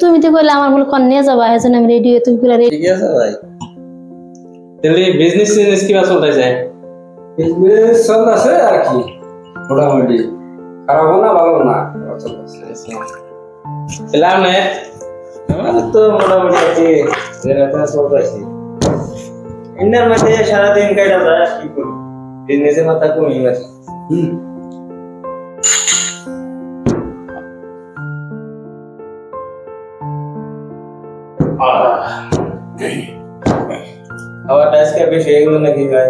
তুমি তো কইলে আমার বলে কোন নিয়ে যাবা এজন্য আমি রেডি তুমি পুরো রেডি ঠিক আছে ভাই তাহলে বিজনেস কি বা চলতেছে বিজনেস চলতেছে আর কি মোটামুটি খারাপ না ভালো না চলতেছে এলাম না আমার তো মোটামুটি আছে যেটা চলতেছে ইন্নার মধ্যে সারা দিন কাটা যায় কি করব বিজনেসে মাথা কমই গেছে খাওয়াটা আজকে বেশি এগুলো নাকি ভাই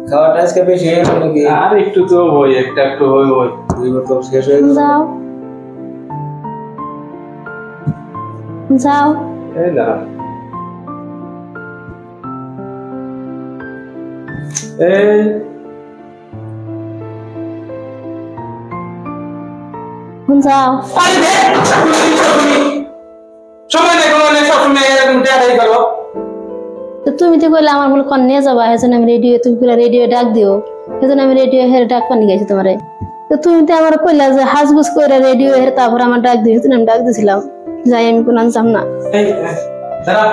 খাওয়াটা আজকে বেশি এগুলো নাকি আর একটু তো ওই একটা একটু ওই ওই দুই বোতল শেষ হয়ে গেছে যাও যাও এই না এই যাও সময় দেখো মানে সবসময় এরকম টাটাই করো তুমি তো কইলে আমার বলে কোন নিয়ে যাবা এজন্য আমি রেডি তুমি পুরো রেডিও ডাক দিও এজন্য আমি রেডিও হেরে ডাক পানি গেছি তোমারে তো তুমি তো আমার কইলা যে হাজগুজ করে রেডিও হেরে তারপর আমার ডাক দিও তুমি আমি ডাক দিছিলাম যাই আমি কোন আনসাম না এই দাঁড়া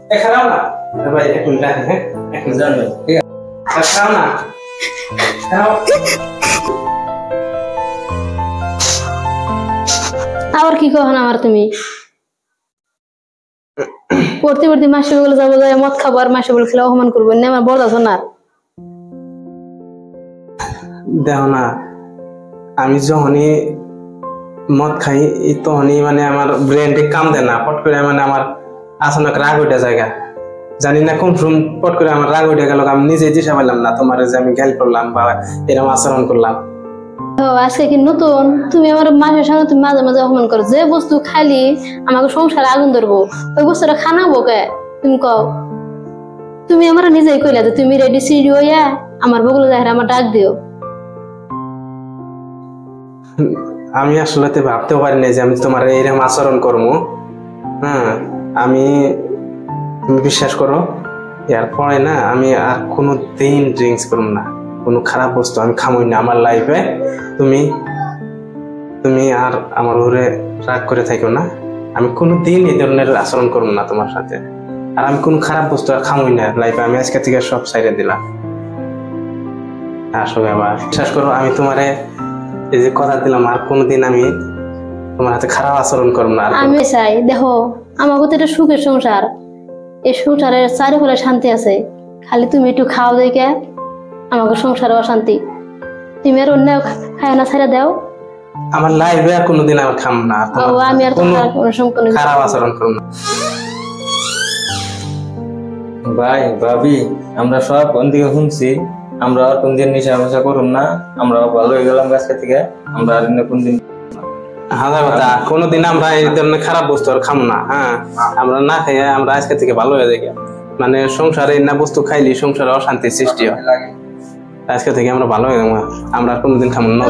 এই খারাপ না ভাই এক মিনিট হ্যাঁ এক মিনিট জানো ঠিক আছে খারাপ না খারাপ আবার কি কখন আমার তুমি পড়তে পড়তে মাসে বলে যাবো যাই মদ খাবো আর মাসে বলে খেলে অপমান করবো না আমার বড় আছো না দেখো না আমি যখনই মদ খাই তখনই মানে আমার ব্রেনটি কাম দেয় না পট করে মানে আমার আচানক রাগ উঠে জায়গা জানি না কোন ফ্রুম পট করে আমার রাগ উঠে গেল আমি নিজে দিশা পাইলাম না তোমার যে আমি খেয়াল করলাম বা এরকম আচরণ করলাম আজকে কি নতুন তুমি আমার মাসের সামনে তুমি মাঝে মাঝে অপমান করো যে বস্তু খাইলি আমাকে সংসারে আগুন ধরবো ওই বস্তুটা খানাবো কে তুমি কও তুমি আমার নিজেই কইলা যে তুমি রেডি সিডি হইয়া আমার বগুলো যাই আমার ডাক দিও আমি আসলে ভাবতেও পারি না যে আমি তোমার এরকম আচরণ করবো হ্যাঁ আমি তুমি বিশ্বাস করো এরপরে না আমি আর কোনো দিন ড্রিঙ্কস করবো না কোনো খারাপ বস্তু আমি খামই না আমার লাইফে তুমি তুমি আর আমার উপরে রাগ করে থাকো না আমি কোনো দিন এই ধরনের আচরণ করবো না তোমার সাথে আর আমি কোনো খারাপ বস্তু আর খামই না লাইফে আমি আজকে থেকে সব সাইডে দিলাম আসলে আবার বিশ্বাস করো আমি তোমারে এই যে কথা দিলাম আর কোনোদিন আমি তোমার হাতে খারাপ আচরণ করবো না আমি চাই দেখো আমাকে তো এটা সুখের সংসার এই সংসারের চারিফলে শান্তি আছে খালি তুমি একটু খাও দেখে আমাকে সংসারে অশান্তি তুমি আর অন্য খায় না ছেড়ে দাও আমার লাইফে আর কোনোদিন আমার খাম না আমি আর খারাপ আচরণ করবো না ভাই ভাবি আমরা সব কোন দিকে শুনছি আমরা আর কোনদিন নিশা মিশা করুম না আমরা ভালো হয়ে গেলাম গাছ থেকে আমরা আর কোনদিন হাজার কথা কোনোদিন আমরা এই ধরনের খারাপ বস্তু আর খাম না হ্যাঁ আমরা না খাই আমরা আজকে থেকে ভালো হয়ে যাই মানে সংসারে না বস্তু খাইলি সংসারে অশান্তির সৃষ্টি হয় আজকে থেকে আমরা ভালো হয়ে যাবো আমরা কোনোদিন খাম না